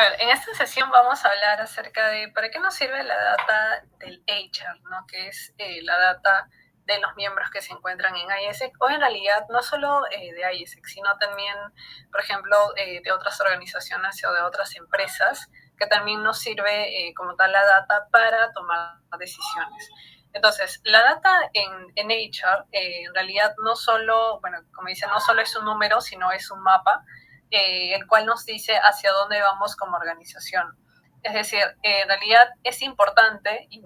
ver, en esta sesión vamos a hablar acerca de para qué nos sirve la data del HR, ¿no? Que es la data de los miembros que se encuentran en ISEC, o en realidad no solo de ISEC, sino también, por ejemplo, de otras organizaciones o de otras empresas, que también nos sirve como tal la data para tomar decisiones. Entonces, la data en HR en realidad no solo, bueno, como dice, no solo es un número, sino es un mapa, el cual nos dice hacia dónde vamos como organización. Es decir, en realidad es importante y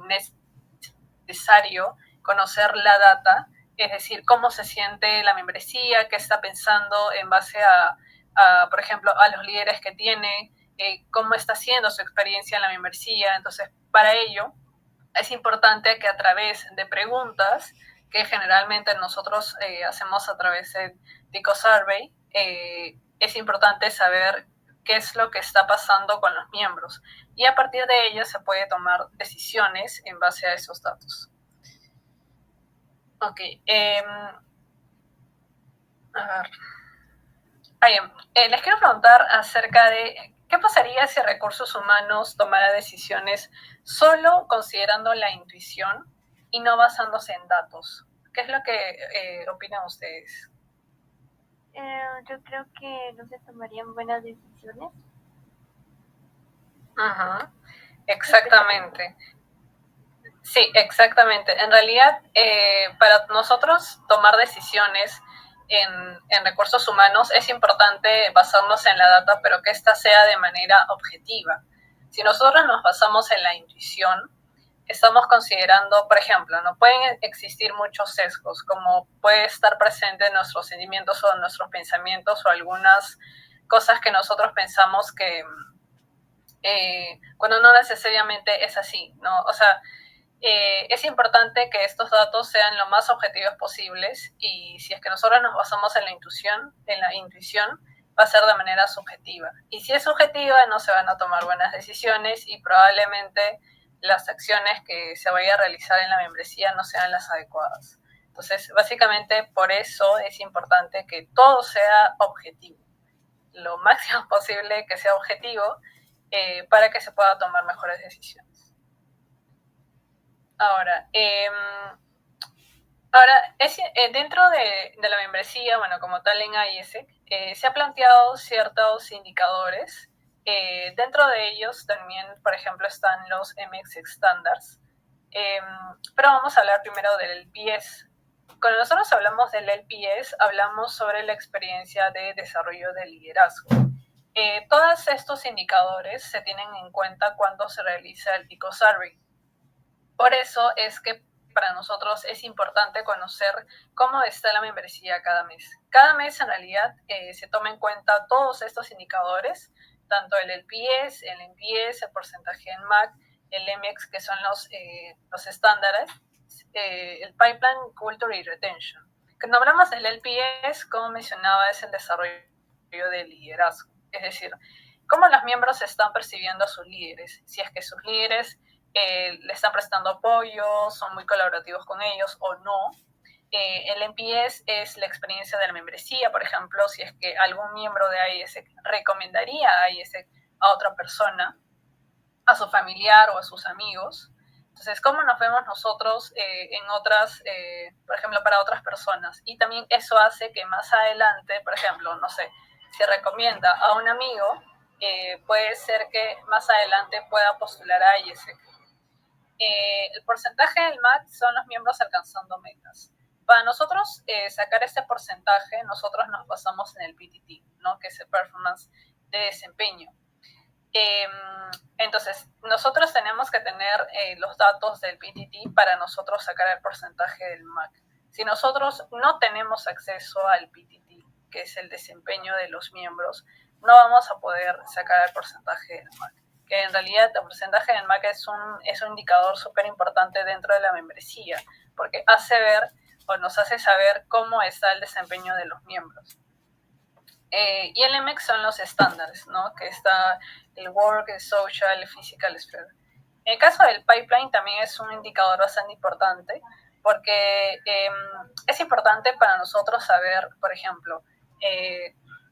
necesario conocer la data, es decir, cómo se siente la membresía, qué está pensando en base por ejemplo, a los líderes que tiene, cómo está siendo su experiencia en la membresía. Entonces, para ello, es importante que a través de preguntas que generalmente nosotros hacemos a través de Tico Survey, es importante saber qué es lo que está pasando con los miembros. Y a partir de ello se puede tomar decisiones en base a esos datos. Ok. A ver. Les quiero preguntar acerca de qué pasaría si Recursos Humanos tomara decisiones solo considerando la intuición y no basándose en datos. ¿Qué es lo que opinan ustedes? Yo creo que no se tomarían buenas decisiones. Ajá, exactamente. Sí, exactamente. En realidad, para nosotros tomar decisiones en recursos humanos es importante basarnos en la data, pero que ésta sea de manera objetiva. Si nosotros nos basamos en la intuición, estamos considerando, por ejemplo, no pueden existir muchos sesgos, como puede estar presente en nuestros sentimientos o nuestros pensamientos o algunas cosas que nosotros pensamos que cuando no necesariamente es así, ¿no? O sea, es importante que estos datos sean lo más objetivos posibles, y si es que nosotros nos basamos en la intuición, va a ser de manera subjetiva. Y si es subjetiva, no se van a tomar buenas decisiones y probablemente las acciones que se vaya a realizar en la membresía no sean las adecuadas. Entonces, básicamente por eso es importante que todo sea objetivo, lo máximo posible que sea objetivo, para que se pueda tomar mejores decisiones. Ahora, dentro de la membresía, bueno, como tal en ISEC, se ha planteado ciertos indicadores. Dentro de ellos también, por ejemplo, están los MX Standards. Pero vamos a hablar primero del LPS. Cuando nosotros hablamos del LPS, hablamos sobre la experiencia de desarrollo de liderazgo. Todos estos indicadores se tienen en cuenta cuando se realiza el Tico Survey. Por eso es que para nosotros es importante conocer cómo está la membresía cada mes. Cada mes, en realidad, se toma en cuenta todos estos indicadores, tanto el LPS, el NPS, el porcentaje en MAC, el MX, que son los estándares, el Pipeline, Culture y Retention. Cuando hablamos del LPS, como mencionaba, es el desarrollo de liderazgo. Es decir, cómo los miembros están percibiendo a sus líderes. Si es que sus líderes le están prestando apoyo, son muy colaborativos con ellos o no. El NPS es la experiencia de la membresía, por ejemplo, si es que algún miembro de ISEC recomendaría a ISEC a otra persona, a su familiar o a sus amigos. Entonces, ¿cómo nos vemos nosotros en otras, por ejemplo, para otras personas? Y también eso hace que más adelante, por ejemplo, no sé, si recomienda a un amigo, puede ser que más adelante pueda postular a ISEC. El porcentaje del MAC son los miembros alcanzando metas. Para nosotros sacar este porcentaje, nosotros nos basamos en el PTT, ¿no? Que es el Performance de Desempeño. Entonces, nosotros tenemos que tener los datos del PTT para nosotros sacar el porcentaje del MAC. Si nosotros no tenemos acceso al PTT, que es el desempeño de los miembros, no vamos a poder sacar el porcentaje del MAC. Que en realidad el porcentaje del MAC es un indicador súper importante dentro de la membresía, porque hace ver o nos hace saber cómo está el desempeño de los miembros. Y el MX son los estándares, ¿no? Que está el Work, el Social, el Physical Sphere. En el caso del pipeline también es un indicador bastante importante, porque es importante para nosotros saber, por ejemplo,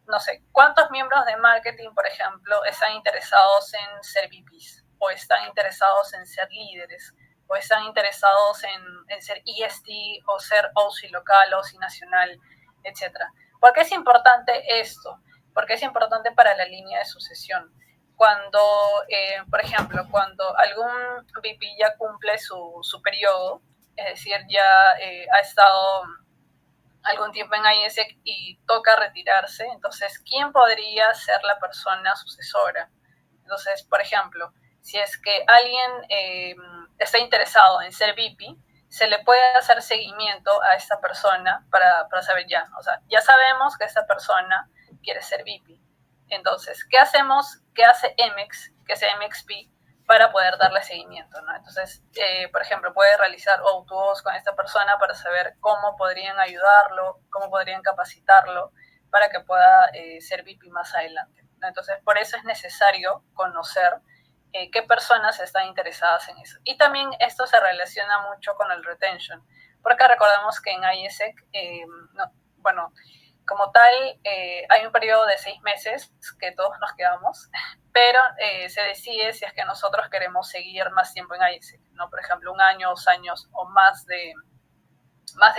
no sé, ¿cuántos miembros de marketing, por ejemplo, están interesados en ser VPs? ¿O están interesados en ser líderes? ¿O están interesados en ser EST o ser OC local, OC nacional, etcétera? ¿Por qué es importante esto? Porque es importante para la línea de sucesión. Cuando, por ejemplo, cuando algún VP ya cumple su periodo, es decir, ya ha estado algún tiempo en IESEC y toca retirarse, entonces, ¿quién podría ser la persona sucesora? Entonces, por ejemplo, si es que alguien está interesado en ser VP, se le puede hacer seguimiento a esta persona para saber ya, o sea, ya sabemos que esta persona quiere ser VP. Entonces, ¿qué hacemos? ¿Qué hace MX, que sea MXP, para poder darle seguimiento, ¿no? Entonces, por ejemplo, puede realizar O2Os con esta persona para saber cómo podrían ayudarlo, cómo podrían capacitarlo para que pueda ser VP más adelante, ¿no? Entonces, por eso es necesario conocer qué personas están interesadas en eso. Y también esto se relaciona mucho con el retention, porque recordemos que en IESEC, bueno, como tal, hay un periodo de 6 meses que todos nos quedamos, pero se decide si es que nosotros queremos seguir más tiempo en IESEC, ¿no? Por ejemplo, 1 año, 2 años o más de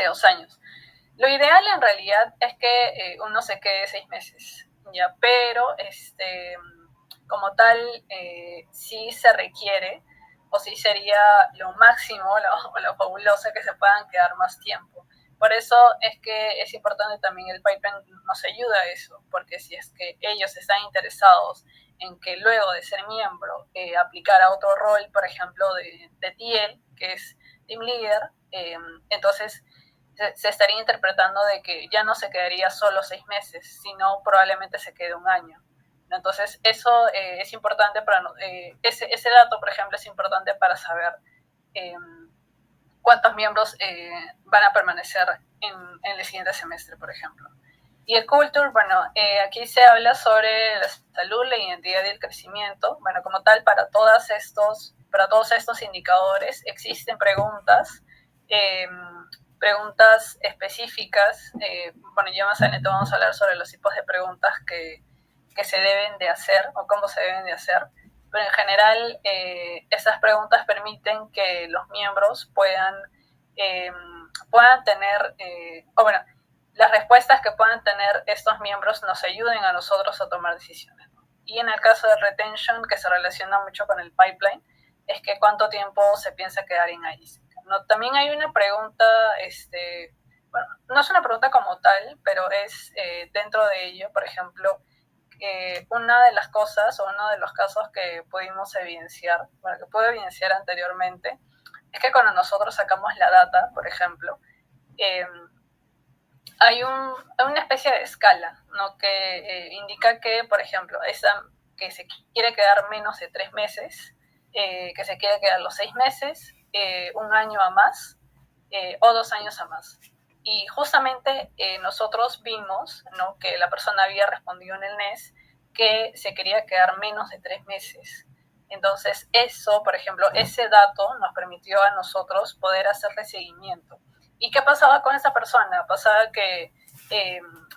2 años. Lo ideal en realidad es que uno se quede 6 meses, ¿ya? Pero como tal, sí se requiere o sí sería lo máximo o lo fabuloso que se puedan quedar más tiempo. Por eso es que es importante también el pipeline nos ayuda a eso, porque si es que ellos están interesados en que luego de ser miembro aplicar a otro rol, por ejemplo, de TL, que es Team Leader, entonces se estaría interpretando de que ya no se quedaría solo 6 meses, sino probablemente se quede 1 año. Entonces, eso es importante para ese dato, por ejemplo, es importante para saber cuántos miembros van a permanecer en el siguiente semestre, por ejemplo. Y el Culture, bueno, aquí se habla sobre la salud, la identidad y el crecimiento. Bueno, como tal, para todos estos indicadores existen preguntas, preguntas específicas. Bueno, ya más adelante vamos a hablar sobre los tipos de preguntas que se deben de hacer o cómo se deben de hacer. Pero en general, esas preguntas permiten que los miembros puedan tener, o bueno, las respuestas que puedan tener estos miembros nos ayuden a nosotros a tomar decisiones, ¿no? Y en el caso de retention, que se relaciona mucho con el pipeline, es que cuánto tiempo se piensa quedar en IESEC, ¿no? También hay una pregunta, bueno, no es una pregunta como tal, pero es dentro de ello, por ejemplo, una de las cosas o uno de los casos que pudimos evidenciar, bueno, que pude evidenciar anteriormente, es que cuando nosotros sacamos la data, por ejemplo, hay una especie de escala, ¿no? Que indica que, por ejemplo, que se quiere quedar menos de 3 meses, que se quiere quedar los 6 meses, 1 año a más o 2 años a más. Y justamente nosotros vimos, ¿no?, que la persona había respondido en el NES que se quería quedar menos de 3 meses. Entonces eso, por ejemplo, ese dato nos permitió a nosotros poder hacerle seguimiento. ¿Y qué pasaba con esa persona? Pasaba que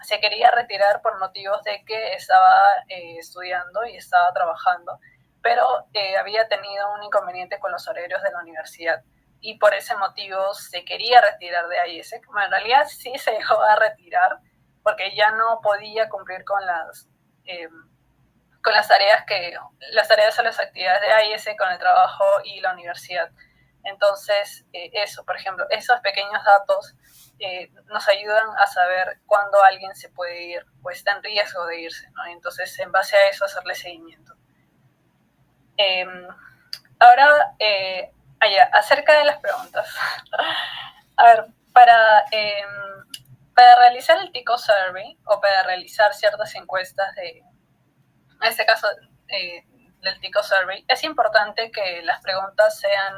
se quería retirar por motivos de que estaba estudiando y estaba trabajando, pero había tenido un inconveniente con los horarios de la universidad y por ese motivo se quería retirar de IESEC. Bueno, en realidad sí se dejó a retirar porque ya no podía cumplir con las tareas o las actividades de IESEC, con el trabajo y la universidad. Entonces, eso, por ejemplo, esos pequeños datos nos ayudan a saber cuándo alguien se puede ir o está en riesgo de irse, ¿no? Entonces, en base a eso, hacerle seguimiento. Ahora, acerca de las preguntas. A ver, para realizar el TICO Survey o para realizar ciertas encuestas en este caso del TICO Survey, es importante que las preguntas sean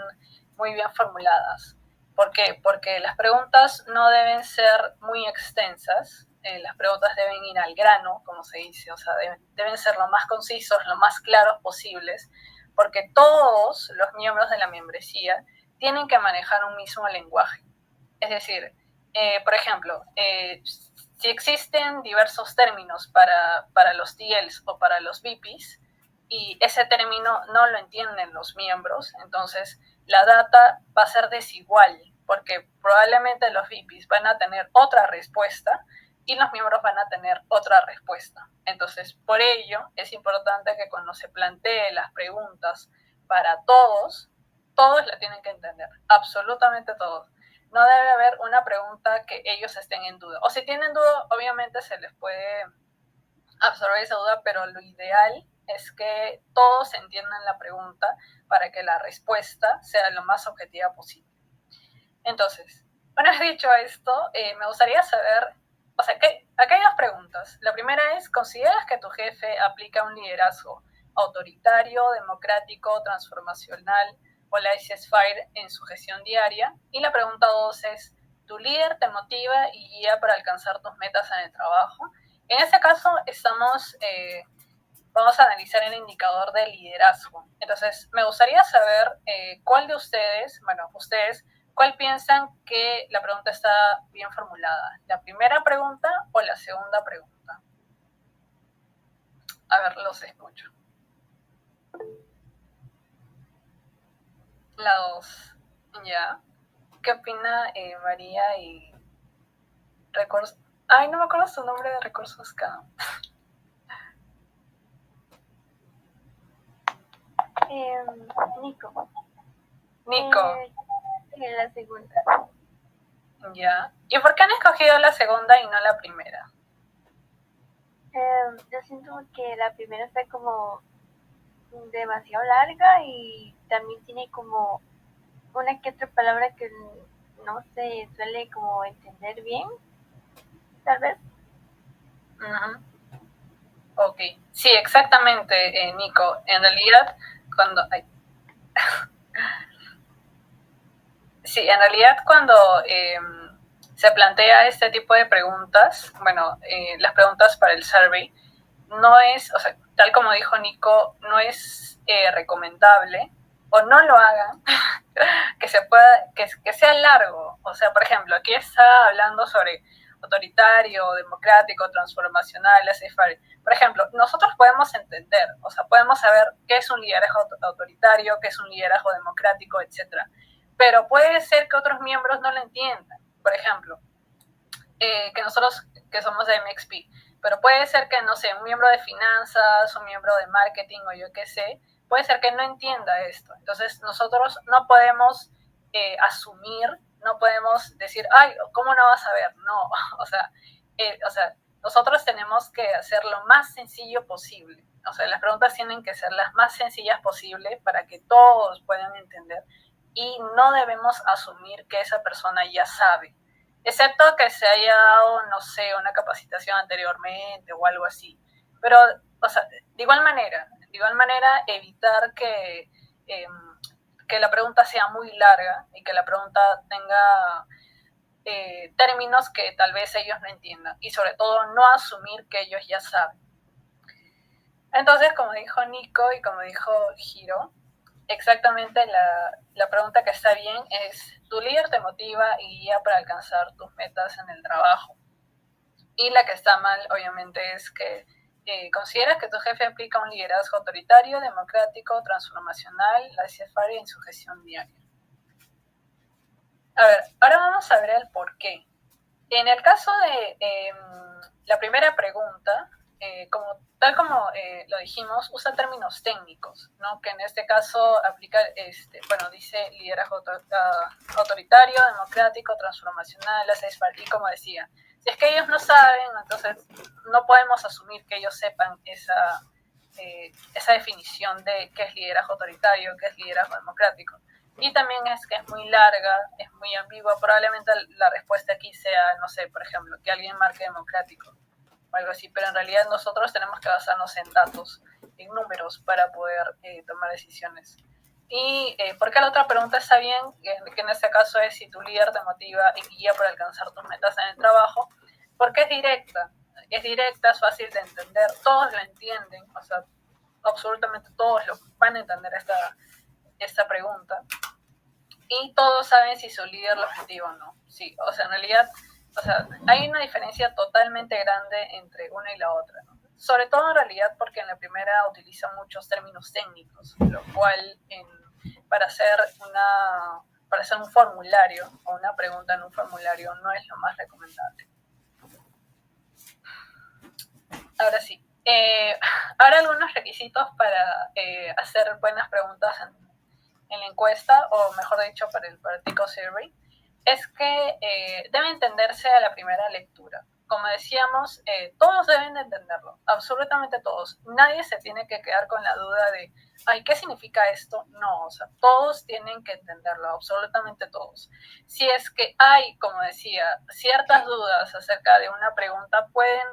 muy bien formuladas. ¿Por qué? Porque las preguntas no deben ser muy extensas, las preguntas deben ir al grano, como se dice, o sea, deben ser lo más concisos, lo más claros posibles, porque todos los miembros de la membresía tienen que manejar un mismo lenguaje. Es decir, por ejemplo, si existen diversos términos para los TLs o para los VPs y ese término no lo entienden los miembros, entonces la data va a ser desigual, porque probablemente los VPs van a tener otra respuesta y los miembros van a tener otra respuesta. Entonces, por ello, es importante que cuando se planteen las preguntas para todos, todos la tienen que entender, absolutamente todos. No debe haber una pregunta que ellos estén en duda. O si tienen duda, obviamente se les puede absorber esa duda, pero lo ideal es que todos entiendan la pregunta para que la respuesta sea lo más objetiva posible. Entonces, una vez dicho esto, me gustaría saber, o sea, acá hay dos preguntas. La primera es, ¿consideras que tu jefe aplica un liderazgo autoritario, democrático, transformacional o laissez-faire en su gestión diaria? Y la pregunta dos es, ¿tu líder te motiva y guía para alcanzar tus metas en el trabajo? En este caso, vamos a analizar el indicador de liderazgo. Entonces, me gustaría saber cuál de ustedes, cuál piensan que la pregunta está bien formulada. ¿La primera pregunta o la segunda pregunta? A ver, los escucho. La dos. Ya. ¿Qué opina María y recursos? Ay, no me acuerdo su nombre de recursos K. Nico. Nico. La segunda. Ya. ¿Y por qué han escogido la segunda y no la primera? Yo siento que la primera está como demasiado larga y también tiene como una que otra palabra que no se suele como entender bien, tal vez. Uh-huh. Ok, sí, exactamente, Nico. En realidad, cuando se plantea este tipo de preguntas, las preguntas para el survey, no es, o sea, tal como dijo Nico, no es recomendable, o no lo hagan, que sea largo. O sea, por ejemplo, aquí está hablando sobre autoritario, democrático, transformacional, laissez-faire. Por ejemplo, nosotros podemos entender, o sea, podemos saber qué es un liderazgo autoritario, qué es un liderazgo democrático, etcétera. Pero puede ser que otros miembros no lo entiendan. Por ejemplo, que nosotros que somos de MXP, pero puede ser que, no sé, un miembro de finanzas, un miembro de marketing o yo qué sé, puede ser que no entienda esto. Entonces nosotros no podemos asumir, no podemos decir, ay, ¿cómo no vas a ver? No, o sea, nosotros tenemos que hacer lo más sencillo posible. O sea, las preguntas tienen que ser las más sencillas posible para que todos puedan entender y no debemos asumir que esa persona ya sabe, excepto que se haya dado, no sé, una capacitación anteriormente o algo así. Pero, o sea, de igual manera evitar que la pregunta sea muy larga y que la pregunta tenga términos que tal vez ellos no entiendan y sobre todo no asumir que ellos ya saben. Entonces, como dijo Nico y como dijo Hiro, exactamente la pregunta que está bien es, ¿tu líder te motiva y guía para alcanzar tus metas en el trabajo? Y la que está mal, obviamente, es que consideras que tu jefe aplica un liderazgo autoritario, democrático, transformacional, laissez-faire en su gestión diaria. A ver, ahora vamos a ver el por qué. En el caso de la primera pregunta, tal como lo dijimos, usa términos técnicos, ¿no? Que en este caso aplica, dice liderazgo autoritario, democrático, transformacional, laissez-faire, y como decía, si es que ellos no saben, entonces no podemos asumir que ellos sepan esa definición de qué es liderazgo autoritario, qué es liderazgo democrático. Y también es que es muy larga, es muy ambigua. Probablemente la respuesta aquí sea, no sé, por ejemplo, que alguien marque democrático o algo así, pero en realidad nosotros tenemos que basarnos en datos, en números, para poder tomar decisiones. Y ¿por qué la otra pregunta está bien? Que en este caso es si tu líder te motiva y guía para alcanzar tus metas en el trabajo, porque es directa, es fácil de entender, todos la entienden, o sea, absolutamente todos van a entender esta pregunta y todos saben si su líder lo motiva o no. Sí, o sea, en realidad O sea, hay una diferencia totalmente grande entre una y la otra, ¿no? Sobre todo en realidad porque en la primera utiliza muchos términos técnicos, lo cual para hacer para hacer un formulario o una pregunta en un formulario no es lo más recomendable. Ahora sí. Ahora algunos requisitos para hacer buenas preguntas en la encuesta, o mejor dicho, para el Particle Survey, es que debe entenderse a la primera lectura. Como decíamos, todos deben de entenderlo, absolutamente todos. Nadie se tiene que quedar con la duda de, ay, ¿qué significa esto? No, o sea, todos tienen que entenderlo, absolutamente todos. Si es que hay, como decía, ciertas dudas acerca de una pregunta, pueden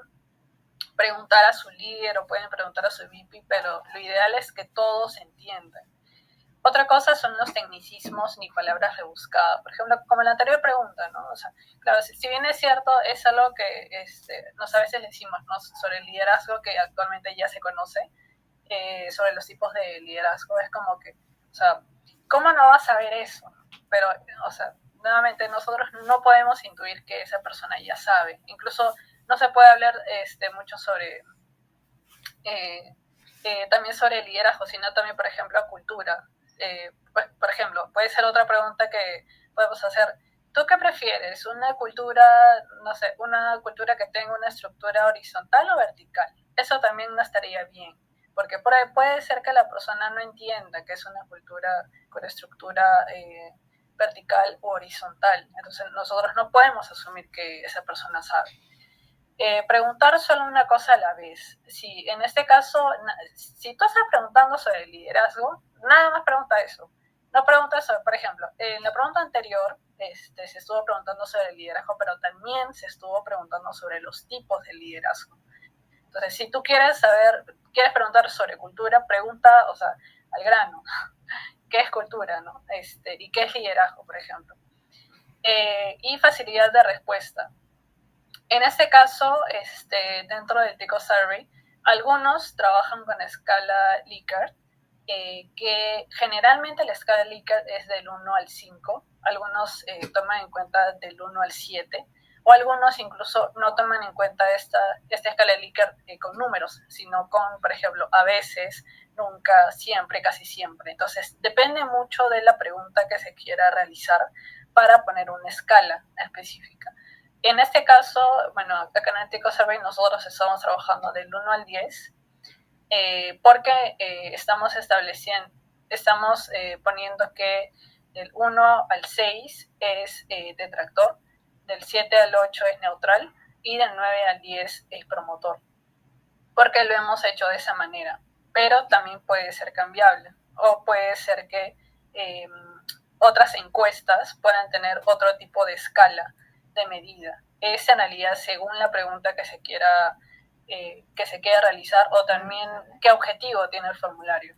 preguntar a su líder o pueden preguntar a su VP, pero lo ideal es que todos entiendan. Otra cosa son los tecnicismos ni palabras rebuscadas. Por ejemplo, como la anterior pregunta, ¿no? O sea, claro, si bien es cierto, es algo que nos a veces decimos, ¿no? Sobre el liderazgo que actualmente ya se conoce, sobre los tipos de liderazgo, es como que, o sea, ¿cómo no vas a saber eso? Pero, o sea, nuevamente nosotros no podemos intuir que esa persona ya sabe. Incluso no se puede hablar mucho sobre también sobre liderazgo, sino también, por ejemplo, cultura. Por ejemplo, puede ser otra pregunta que podemos hacer. ¿Tú qué prefieres? ¿Una cultura, no sé, una cultura que tenga una estructura horizontal o vertical? Eso también no estaría bien, porque puede ser que la persona no entienda que es una cultura con estructura vertical o horizontal. Entonces nosotros no podemos asumir que esa persona sabe. Preguntar solo una cosa a la vez. Si en este caso, si tú estás preguntando sobre el liderazgo, nada más pregunta eso. No pregunta sobre, por ejemplo, en la pregunta anterior se estuvo preguntando sobre el liderazgo, pero también se estuvo preguntando sobre los tipos de liderazgo. Entonces, si tú quieres preguntar sobre cultura, pregunta, o sea, al grano. ¿Qué es cultura, no? Y qué es liderazgo, por ejemplo. Y facilidad de respuesta. En este caso, dentro del TICO Survey, algunos trabajan con escala Likert, que generalmente la escala Likert es del 1 al 5, algunos toman en cuenta del 1 al 7, o algunos incluso no toman en cuenta esta escala Likert con números, sino con, por ejemplo, a veces, nunca, siempre, casi siempre. Entonces, depende mucho de la pregunta que se quiera realizar para poner una escala específica. En este caso, bueno, acá en el TICO Survey nosotros estamos trabajando del 1 al 10 porque estamos poniendo que del 1 al 6 es detractor, del 7 al 8 es neutral y del 9 al 10 es promotor, porque lo hemos hecho de esa manera, pero también puede ser cambiable o puede ser que otras encuestas puedan tener otro tipo de escala de medida. Es en realidad según la pregunta que se quiera realizar, o también qué objetivo tiene el formulario,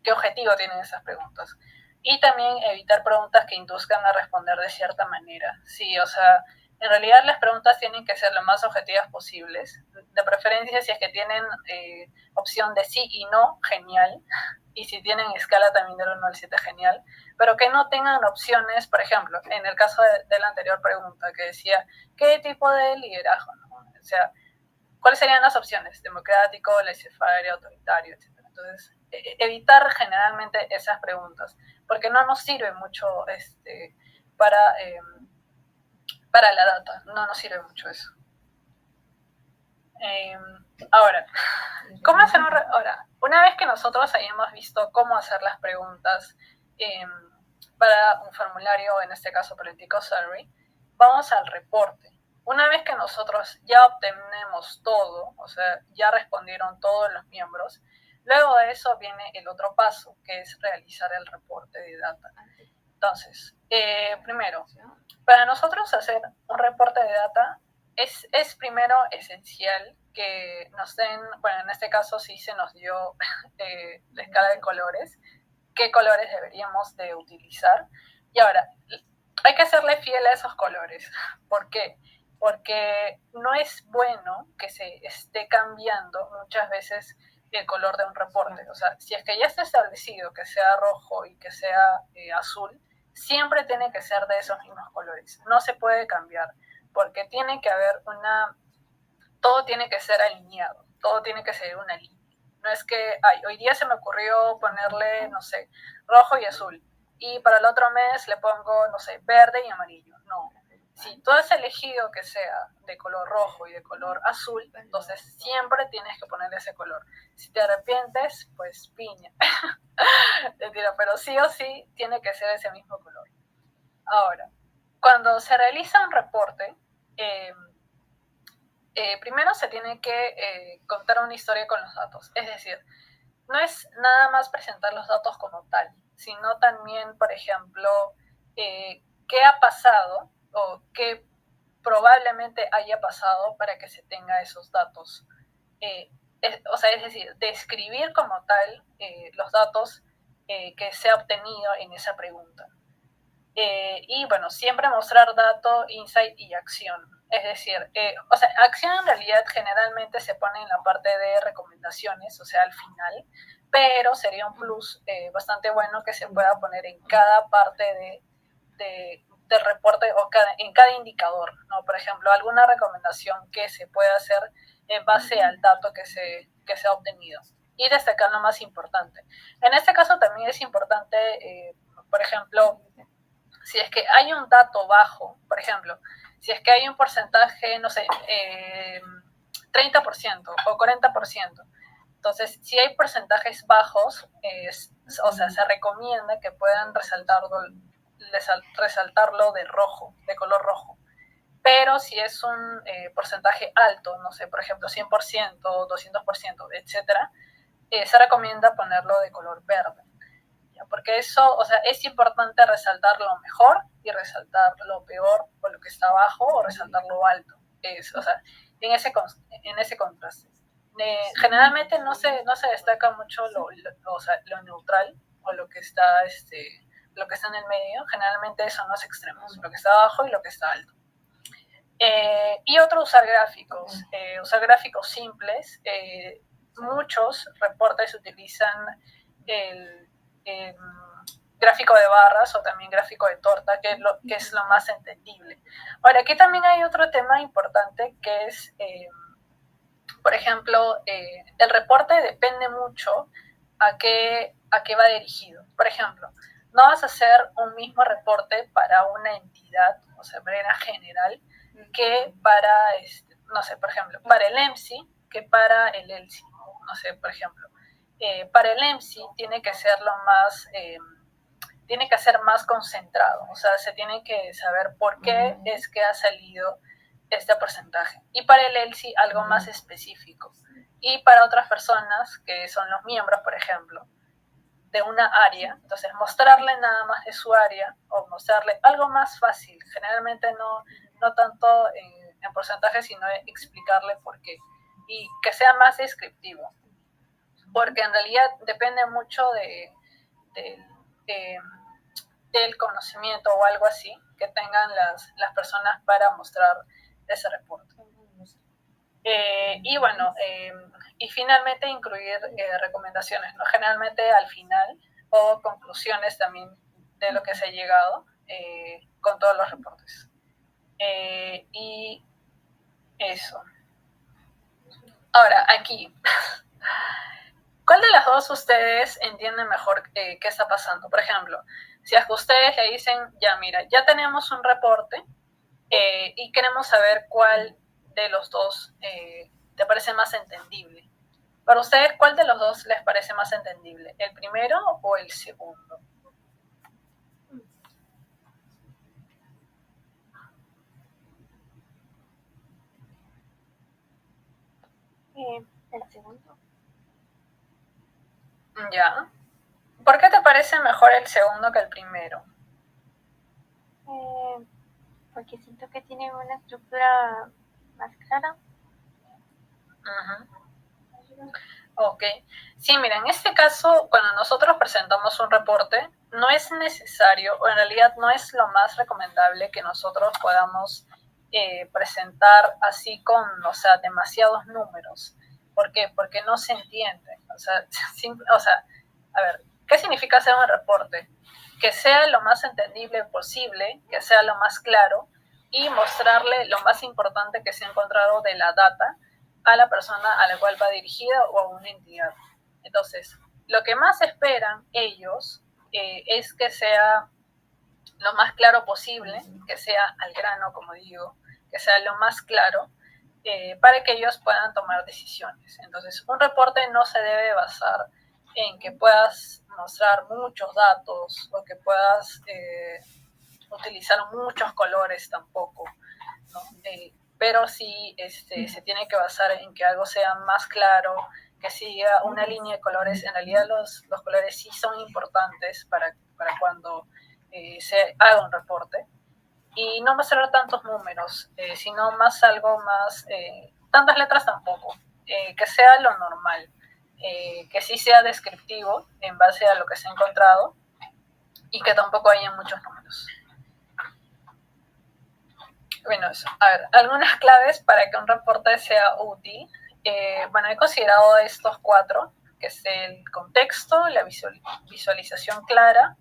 qué objetivo tienen esas preguntas. Y también evitar preguntas que induzcan a responder de cierta manera. Sí, o sea, en realidad las preguntas tienen que ser lo más objetivas posibles. De preferencia, si es que tienen opción de sí y no, genial. Y si tienen escala también del 1 al 7, genial. Pero que no tengan opciones, por ejemplo, en el caso de la anterior pregunta que decía, ¿qué tipo de liderazgo? ¿No? O sea, ¿cuáles serían las opciones? Democrático, laissez-faire, autoritario, etc. Entonces, evitar generalmente esas preguntas, porque no nos sirve mucho para, para la data, no nos sirve mucho eso. Ahora, ¿cómo hacer ahora? Una vez que nosotros hayamos visto cómo hacer las preguntas para un formulario, en este caso para el TICO Survey, vamos al reporte. Una vez que nosotros ya obtenemos todo, o sea, ya respondieron todos los miembros, luego de eso viene el otro paso, que es realizar el reporte de data. Entonces, primero, para nosotros hacer un reporte de data, es primero esencial que nos den, bueno, en este caso sí se nos dio la escala de colores, qué colores deberíamos de utilizar. Y ahora, hay que serle fiel a esos colores. ¿Por qué? Porque no es bueno que se esté cambiando muchas veces el color de un reporte. O sea, si es que ya está establecido que sea rojo y que sea azul, siempre tiene que ser de esos mismos colores. No se puede cambiar. porque tiene que haber todo tiene que ser alineado, todo tiene que ser una línea. No es que, hoy día se me ocurrió ponerle, no sé, rojo y azul, y para el otro mes le pongo, no sé, verde y amarillo. No. Si tú has elegido que sea de color rojo y de color azul, entonces siempre tienes que ponerle ese color. Si te arrepientes, pues piña. Mentira, pero sí o sí tiene que ser ese mismo color. Ahora, cuando se realiza un reporte, primero se tiene que contar una historia con los datos. Es decir, no es nada más presentar los datos como tal, sino también, por ejemplo, qué ha pasado o qué probablemente haya pasado para que se tenga esos datos. Es decir, describir como tal los datos que se ha obtenido en esa pregunta. Y bueno, siempre mostrar dato, insight y acción. Es decir, acción en realidad generalmente se pone en la parte de recomendaciones, o sea, al final, pero sería un plus bastante bueno que se pueda poner en cada parte del reporte o en cada indicador, ¿no? Por ejemplo, alguna recomendación que se pueda hacer en base al dato que se ha obtenido y destacar lo más importante. En este caso también es importante, por ejemplo, si es que hay un dato bajo, por ejemplo, si es que hay un porcentaje, no sé, 30% o 40%, entonces si hay porcentajes bajos, se recomienda que puedan resaltarlo de rojo, de color rojo. Pero si es un porcentaje alto, no sé, por ejemplo, 100%, 200%, etcétera, se recomienda ponerlo de color verde. Porque eso, es importante resaltar lo mejor y resaltar lo peor o lo que está abajo o resaltar lo alto. En ese contraste. Generalmente no se destaca mucho lo neutral o lo que está en el medio. Generalmente son los extremos, lo que está abajo y lo que está alto. Y otro, usar gráficos simples. Muchos reportes utilizan el gráfico de barras o también gráfico de torta, que es lo más entendible. Ahora, aquí también hay otro tema importante que es, por ejemplo, el reporte depende mucho a qué va dirigido. Por ejemplo, no vas a hacer un mismo reporte para una entidad, o sea, de manera general, que para, no sé, por ejemplo, para el EMSI, que para el ELSI. No sé, por ejemplo, para el EMSI tiene que ser más concentrado, o sea, se tiene que saber por qué es que ha salido este porcentaje. Y para el ELSI algo más específico. Y para otras personas, que son los miembros, por ejemplo, de una área, entonces mostrarle nada más de su área o mostrarle algo más fácil, generalmente no tanto en porcentaje, sino explicarle por qué. Y que sea más descriptivo, porque en realidad depende mucho del conocimiento o algo así que tengan las personas para mostrar ese reporte. Y bueno, y finalmente incluir recomendaciones, ¿no? Generalmente al final, o conclusiones también de lo que se ha llegado con todos los reportes. Y eso. Ahora, aquí, ¿cuál de las dos ustedes entienden mejor qué está pasando? Por ejemplo, si es que ustedes le dicen, ya mira, ya tenemos un reporte y queremos saber cuál de los dos te parece más entendible. Para ustedes, ¿cuál de los dos les parece más entendible? ¿El primero o el segundo? El segundo. Ya. ¿Por qué te parece mejor el segundo que el primero? Porque siento que tiene una estructura más clara. Ok. Sí, mira, en este caso, cuando nosotros presentamos un reporte, no es necesario, o en realidad no es lo más recomendable que nosotros podamos presentar así con, demasiados números. ¿Por qué? Porque no se entiende. A ver, ¿qué significa hacer un reporte? Que sea lo más entendible posible, que sea lo más claro, y mostrarle lo más importante que se ha encontrado de la data a la persona a la cual va dirigida o a una entidad. Entonces, lo que más esperan ellos es que sea lo más claro posible, que sea al grano, como digo, que sea lo más claro, para que ellos puedan tomar decisiones. Entonces, un reporte no se debe basar en que puedas mostrar muchos datos o que puedas utilizar muchos colores tampoco, ¿no? Pero sí se tiene que basar en que algo sea más claro, que siga una línea de colores. En realidad los colores sí son importantes para cuando se haga un reporte, y no mostrar tantos números, sino más algo más, tantas letras tampoco, que sea lo normal, que sí sea descriptivo en base a lo que se ha encontrado y que tampoco haya muchos números. Bueno, eso. A ver, algunas claves para que un reporte sea útil. Bueno, he considerado estos 4, que es el contexto, la visualización clara,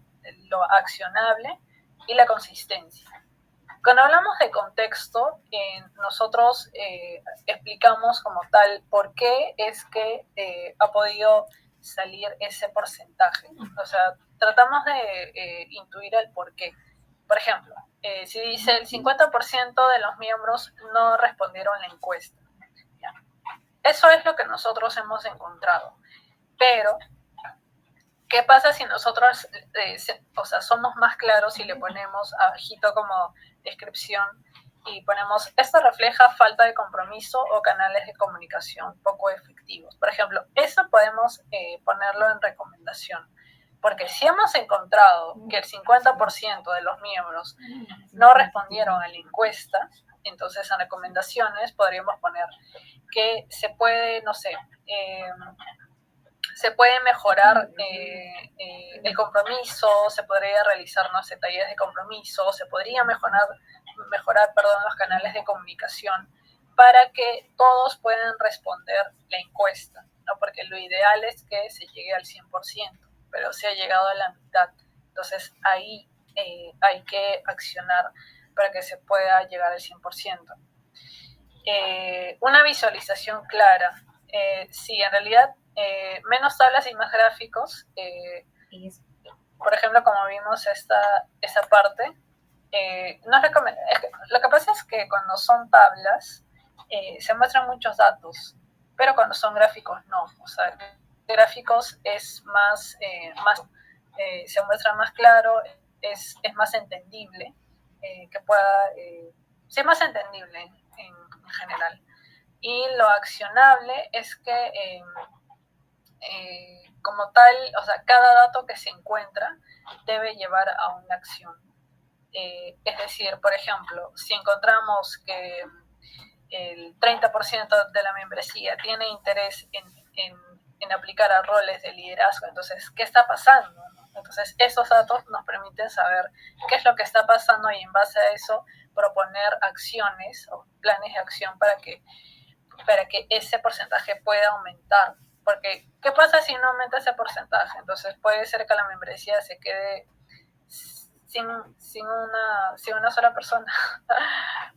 lo accionable y la consistencia. Cuando hablamos de contexto, nosotros explicamos como tal por qué es que ha podido salir ese porcentaje. O sea, tratamos de intuir el por qué. Por ejemplo, si dice el 50% de los miembros no respondieron la encuesta. ¿Ya? Eso es lo que nosotros hemos encontrado. Pero, ¿qué pasa si nosotros somos más claros y le ponemos abajito como descripción y ponemos, esto refleja falta de compromiso o canales de comunicación poco efectivos? Por ejemplo, eso podemos ponerlo en recomendación. Porque si hemos encontrado que el 50% de los miembros no respondieron a la encuesta, entonces en recomendaciones podríamos poner que se puede, no sé, se puede mejorar el compromiso, se podría realizar, no sé, talleres de compromiso, se podría mejorar los canales de comunicación para que todos puedan responder la encuesta, ¿no? Porque lo ideal es que se llegue al 100%, pero se ha llegado a la mitad. Entonces ahí hay que accionar para que se pueda llegar al 100%. Una visualización clara. Sí, en realidad, menos tablas y más gráficos. Por ejemplo, como vimos esa parte, no es lo que pasa es que cuando son tablas, se muestran muchos datos, pero cuando son gráficos no. O sea, gráficos es más, se muestra más claro, es más entendible, que pueda, sí, es más entendible en general. Y lo accionable es que como tal, o sea, cada dato que se encuentra debe llevar a una acción. Es decir, por ejemplo, si encontramos que el 30% de la membresía tiene interés en aplicar a roles de liderazgo, entonces, ¿qué está pasando? Entonces, esos datos nos permiten saber qué es lo que está pasando y en base a eso proponer acciones o planes de acción para que ese porcentaje pueda aumentar. Porque, ¿qué pasa si no aumenta ese porcentaje? Entonces puede ser que la membresía se quede sin una sola persona.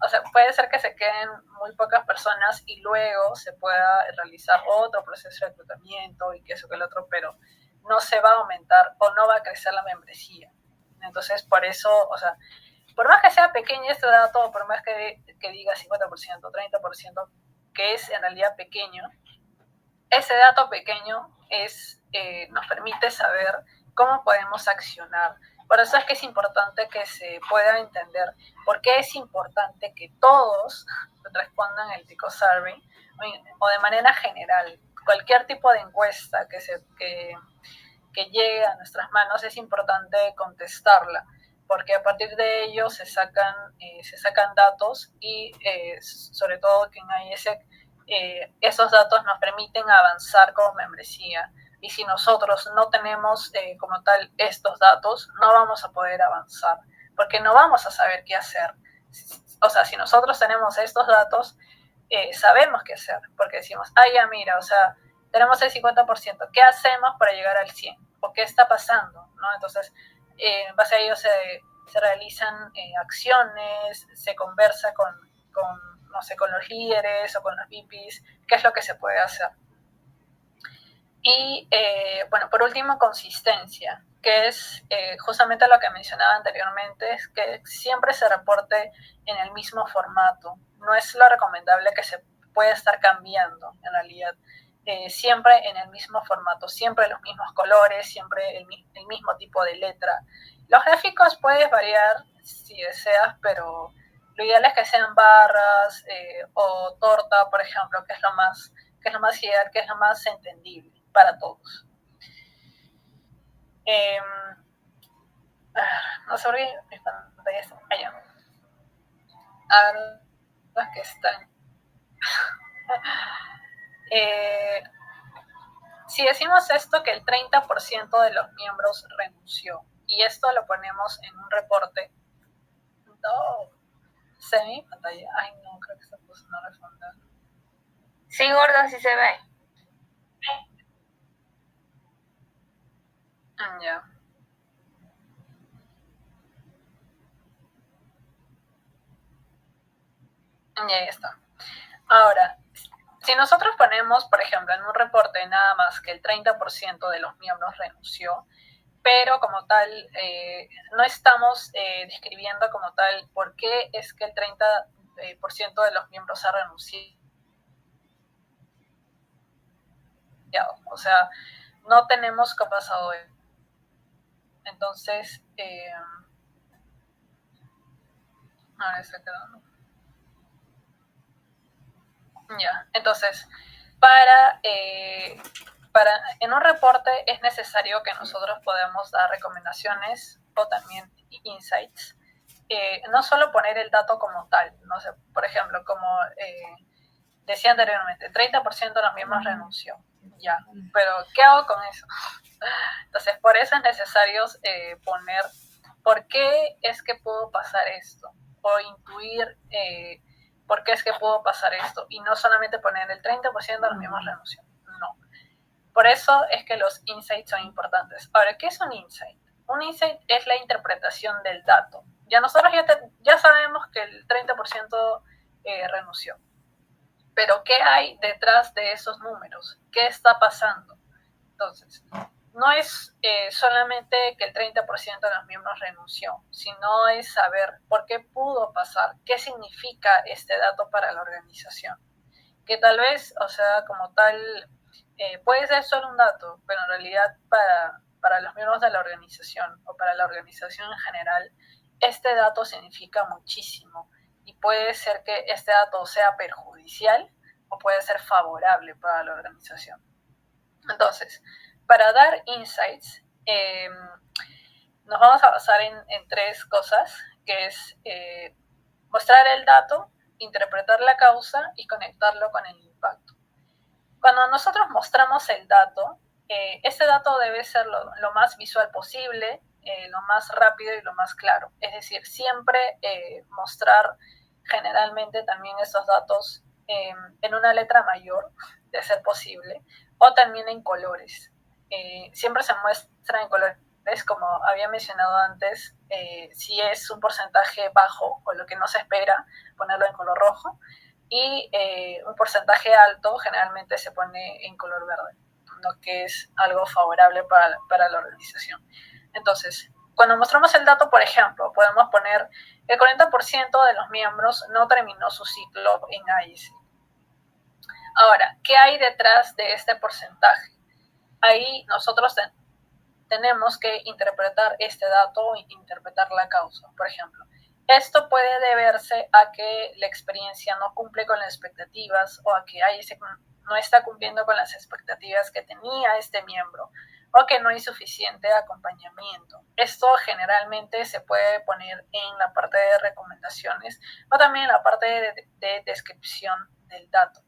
O sea, puede ser que se queden muy pocas personas y luego se pueda realizar otro proceso de reclutamiento y que eso que el otro, pero no se va a aumentar o no va a crecer la membresía. Entonces, por eso, o sea, por más que sea pequeño este dato, por más que diga 50%, 30%, que es en realidad pequeño, ese dato pequeño nos permite saber cómo podemos accionar. Por eso es que es importante que se pueda entender por qué es importante que todos respondan el TICO Survey, o de manera general. Cualquier tipo de encuesta que llegue a nuestras manos es importante contestarla, porque a partir de ello se sacan datos y sobre todo que en IESEC esos datos nos permiten avanzar como membresía. Y si nosotros no tenemos como tal estos datos, no vamos a poder avanzar, porque no vamos a saber qué hacer. O sea, si nosotros tenemos estos datos, sabemos qué hacer, porque decimos, ya mira, o sea, tenemos el 50%, ¿qué hacemos para llegar al 100%? ¿O qué está pasando? ¿No? Entonces, en base a ello se realizan acciones, se conversa no sé, con los líderes o con los VPs, qué es lo que se puede hacer. Y bueno, por último, consistencia, que es justamente lo que mencionaba anteriormente, es que siempre se reporte en el mismo formato. No es lo recomendable que se pueda estar cambiando, en realidad. Siempre en el mismo formato, siempre los mismos colores, siempre el mismo tipo de letra. Los gráficos puedes variar si deseas, pero lo ideal es que sean barras o torta, por ejemplo, que es lo más ideal, que es lo más entendible para todos. No sé por qué mis pantallas están allá. A ver, las que están. Si decimos esto, que el 30% de los miembros renunció, y esto lo ponemos en un reporte. No, ¿se ve mi pantalla? Ay, no, creo que se puso no responder. Sí, gordo, sí se ve. Ya. Y ahí está. Ahora, si nosotros ponemos, por ejemplo, en un reporte nada más que el 30% de los miembros renunció, pero como tal, no estamos describiendo como tal por qué es que el 30% de los miembros ha renunciado. O sea, no tenemos qué ha pasado. Entonces, ahora está quedando. Ya, entonces, en un reporte es necesario que nosotros podamos dar recomendaciones o también insights. No solo poner el dato como tal, no sé, por ejemplo, como decía anteriormente, 30% de los miembros renunció. Ya, pero ¿qué hago con eso? Entonces, por eso es necesario poner por qué es que pudo pasar esto o intuir por qué es que pudo pasar esto y no solamente poner el 30% de los miembros renunció. No. Por eso es que los insights son importantes. Ahora, ¿qué es un insight? Un insight es la interpretación del dato. Ya nosotros ya sabemos que el 30% renunció. Pero ¿qué hay detrás de esos números? ¿Qué está pasando? Entonces, no es solamente que el 30% de los miembros renunció, sino es saber por qué pudo pasar, qué significa este dato para la organización. Que tal vez, o sea, como tal, puede ser solo un dato, pero en realidad para los miembros de la organización o para la organización en general, este dato significa muchísimo y puede ser que este dato sea perjudicial o puede ser favorable para la organización. Entonces, para dar insights, nos vamos a basar en tres cosas, que es mostrar el dato, interpretar la causa y conectarlo con el impacto. Cuando nosotros mostramos el dato, ese dato debe ser lo más visual posible, lo más rápido y lo más claro. Es decir, siempre mostrar generalmente también esos datos en una letra mayor, de ser posible, o también en colores. Siempre se muestra en colores, como había mencionado antes, si es un porcentaje bajo o lo que no se espera, ponerlo en color rojo, y un porcentaje alto generalmente se pone en color verde, lo que es algo favorable para la organización. Entonces, cuando mostramos el dato, por ejemplo, podemos poner el 40% de los miembros no terminó su ciclo en AIS. Ahora, ¿qué hay detrás de este porcentaje? Ahí nosotros tenemos que interpretar este dato e interpretar la causa. Por ejemplo, esto puede deberse a que la experiencia no cumple con las expectativas o a que no está cumpliendo con las expectativas que tenía este miembro o que no hay suficiente acompañamiento. Esto generalmente se puede poner en la parte de recomendaciones o también en la parte de descripción del dato.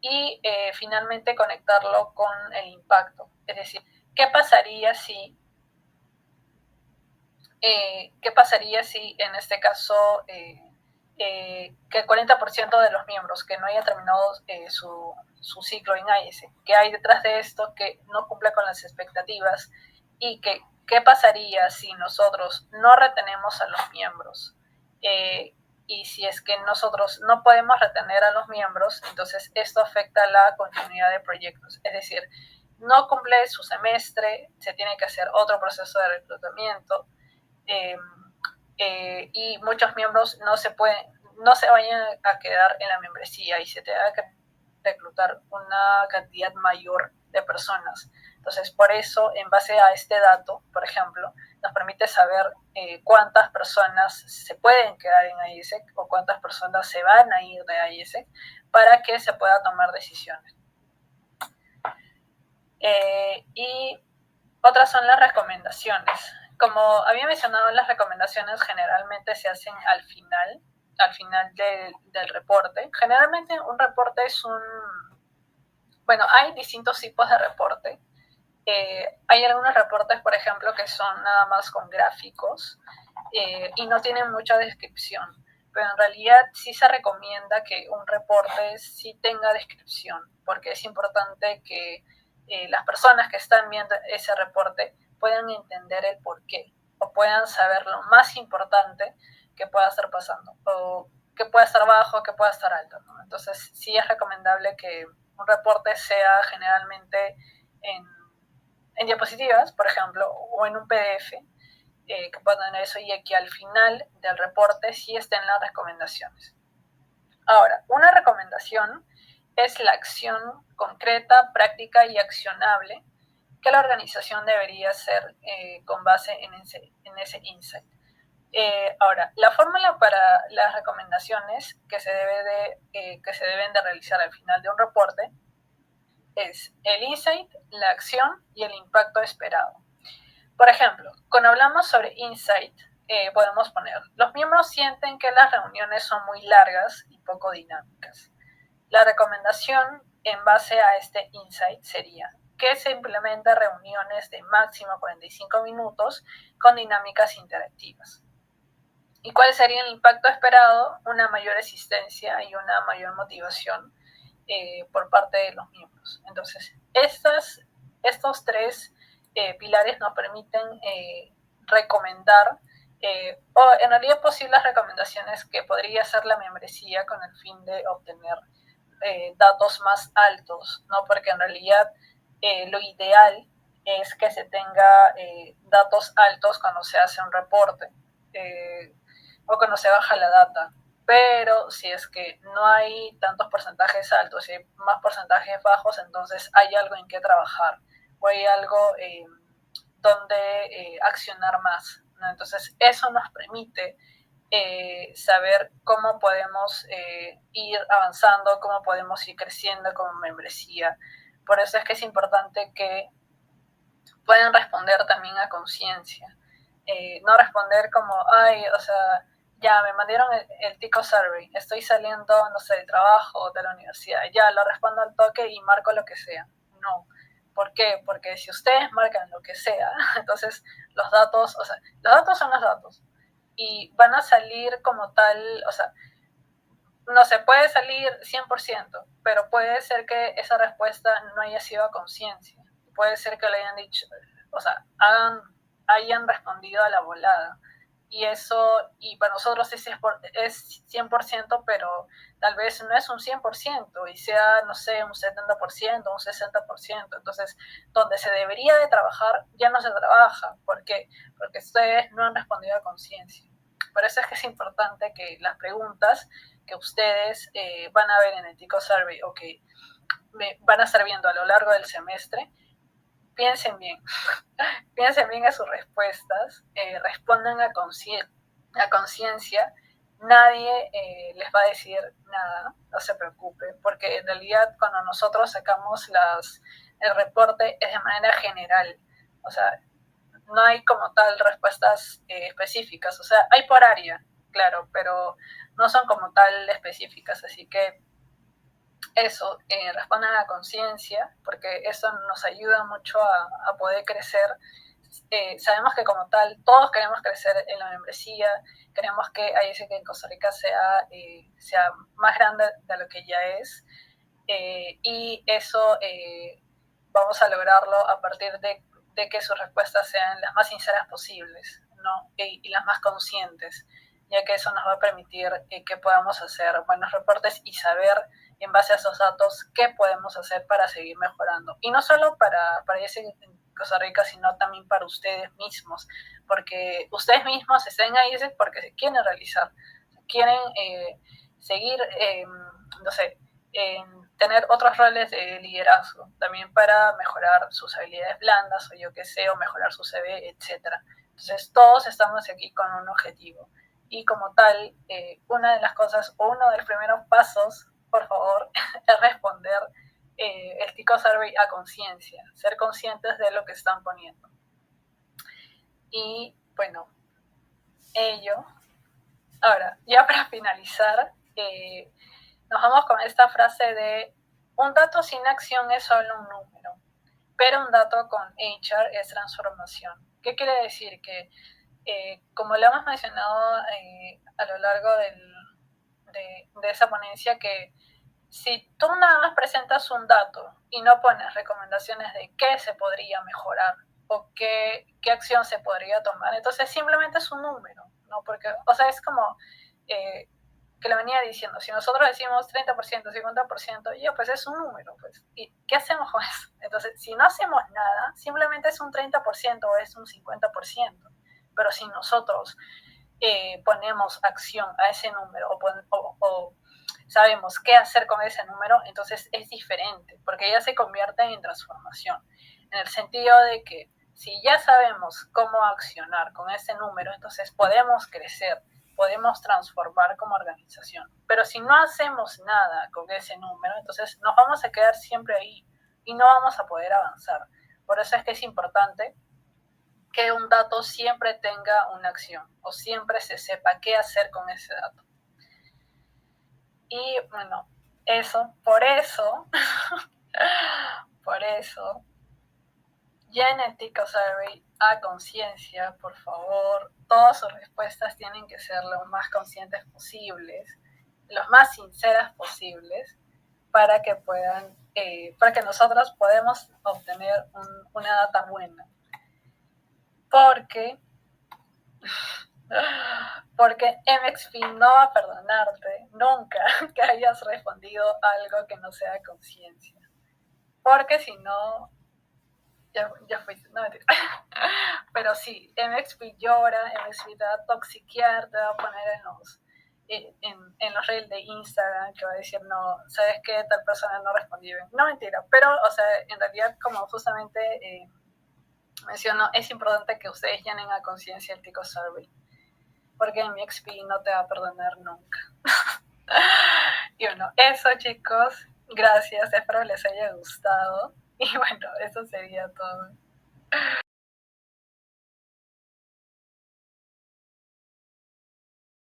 Y finalmente conectarlo con el impacto. Es decir, ¿qué pasaría si en este caso que el 40% de los miembros que no haya terminado su ciclo en AIS, que hay detrás de esto que no cumple con las expectativas y que qué pasaría si nosotros no retenemos a los miembros. Y si es que nosotros no podemos retener a los miembros, entonces esto afecta la continuidad de proyectos. Es decir, no cumple su semestre, se tiene que hacer otro proceso de reclutamiento y muchos miembros no se vayan a quedar en la membresía y se tenga que reclutar una cantidad mayor de personas. Entonces, por eso, en base a este dato, por ejemplo, nos permite saber cuántas personas se pueden quedar en IESEC o cuántas personas se van a ir de IESEC para que se pueda tomar decisiones. Y otras son las recomendaciones. Como había mencionado, las recomendaciones generalmente se hacen al final del reporte. Generalmente un reporte es bueno, hay distintos tipos de reporte. Hay algunos reportes, por ejemplo, que son nada más con gráficos y no tienen mucha descripción, pero en realidad sí se recomienda que un reporte sí tenga descripción, porque es importante que las personas que están viendo ese reporte puedan entender el porqué o puedan saber lo más importante que pueda estar pasando, o que pueda estar bajo, que pueda estar alto, ¿no? Entonces sí es recomendable que un reporte sea generalmente en diapositivas, por ejemplo, o en un PDF, que pueda tener eso y que al final del reporte sí estén las recomendaciones. Ahora, una recomendación es la acción concreta, práctica y accionable que la organización debería hacer con base en ese insight. Ahora, la fórmula para las recomendaciones que se deben de realizar al final de un reporte es el insight, la acción y el impacto esperado. Por ejemplo, cuando hablamos sobre insight, podemos poner, los miembros sienten que las reuniones son muy largas y poco dinámicas. La recomendación en base a este insight sería que se implementen reuniones de máximo 45 minutos con dinámicas interactivas. ¿Y cuál sería el impacto esperado? Una mayor existencia y una mayor motivación por parte de los miembros. Entonces, estos tres pilares nos permiten recomendar o en realidad posibles recomendaciones que podría hacer la membresía con el fin de obtener datos más altos, ¿no? Porque en realidad lo ideal es que se tenga datos altos cuando se hace un reporte o cuando se baja la data. Pero si es que no hay tantos porcentajes altos y hay más porcentajes bajos, entonces hay algo en qué trabajar o hay algo donde accionar más, ¿no? Entonces eso nos permite saber cómo podemos ir avanzando, cómo podemos ir creciendo como membresía. Por eso es que es importante que puedan responder también a conciencia. No responder como, ay, o sea, ya me mandaron el TICO survey, estoy saliendo, no sé, de trabajo o de la universidad, ya lo respondo al toque y marco lo que sea. No. ¿Por qué? Porque si ustedes marcan lo que sea, entonces los datos, o sea, los datos son los datos y van a salir como tal, o sea, no se puede salir 100%, pero puede ser que esa respuesta no haya sido a conciencia. Puede ser que le hayan dicho, o sea, hayan respondido a la volada. Y eso, y para nosotros es 100%, pero tal vez no es un 100% y sea, no sé, un 70%, un 60%. Entonces, donde se debería de trabajar, ya no se trabaja. ¿Por qué? Porque ustedes no han respondido a conciencia. Por eso es que es importante que las preguntas que ustedes van a ver en el TICO Survey o que van a estar viendo a lo largo del semestre, piensen bien, piensen bien a sus respuestas, respondan a conciencia, nadie les va a decir nada, no se preocupen, porque en realidad cuando nosotros sacamos el reporte es de manera general, o sea, no hay como tal respuestas específicas, o sea, hay por área, claro, pero no son como tal específicas, así que eso, respondan a conciencia, porque eso nos ayuda mucho a poder crecer. Sabemos que como tal, todos queremos crecer en la membresía, queremos que IESEC en Costa Rica sea más grande de lo que ya es, y eso vamos a lograrlo a partir de de que sus respuestas sean las más sinceras posibles, ¿no? Y las más conscientes, ya que eso nos va a permitir que podamos hacer buenos reportes y saber en base a esos datos qué podemos hacer para seguir mejorando. Y no solo para ese en Costa Rica, sino también para ustedes mismos, porque ustedes mismos están ahí porque se quieren realizar, quieren seguir, no sé, tener otros roles de liderazgo, también para mejorar sus habilidades blandas o yo qué sé, o mejorar su CV, etcétera. Entonces todos estamos aquí con un objetivo y como tal, una de las cosas o uno de los primeros pasos, por favor, es responder el TICO Survey a conciencia, ser conscientes de lo que están poniendo. Y bueno, ello. Ahora, ya para finalizar, nos vamos con esta frase de un dato sin acción es solo un número, pero un dato con HR es transformación. ¿Qué quiere decir? Que como lo hemos mencionado a lo largo de esa ponencia, que si tú nada más presentas un dato y no pones recomendaciones de qué se podría mejorar o qué acción se podría tomar, entonces simplemente es un número, ¿no? Porque, o sea, es como que lo venía diciendo, si nosotros decimos 30%, 50%, ya pues es un número, pues, ¿y qué hacemos con eso? Entonces, si no hacemos nada, simplemente es un 30% o es un 50%, pero si nosotros ponemos acción a ese número o sabemos qué hacer con ese número, entonces es diferente, porque ya se convierte en transformación, en el sentido de que si ya sabemos cómo accionar con ese número, entonces podemos crecer, podemos transformar como organización. Pero si no hacemos nada con ese número, entonces nos vamos a quedar siempre ahí y no vamos a poder avanzar. Por eso es que es importante que un dato siempre tenga una acción o siempre se sepa qué hacer con ese dato. Y bueno, por eso, ya en el TICO Survey a conciencia, por favor, todas sus respuestas tienen que ser lo más conscientes posibles, los más sinceras posibles, para que puedan, para que nosotros podamos obtener una data buena. Porque MXP no va a perdonarte nunca que hayas respondido algo que no sea conciencia. Porque si no, ya fuiste, no mentira. Pero sí, MXP llora, MXP te va a toxiquear, te va a poner en los reels de Instagram, que va a decir, no, ¿sabes qué? Tal persona no respondió bien. No mentira, pero, o sea, en realidad, como justamente menciono, es importante que ustedes llenen a conciencia el TICO Survey, porque MXP no te va a perdonar nunca. Y bueno, eso chicos, gracias, espero les haya gustado. Y bueno, eso sería todo.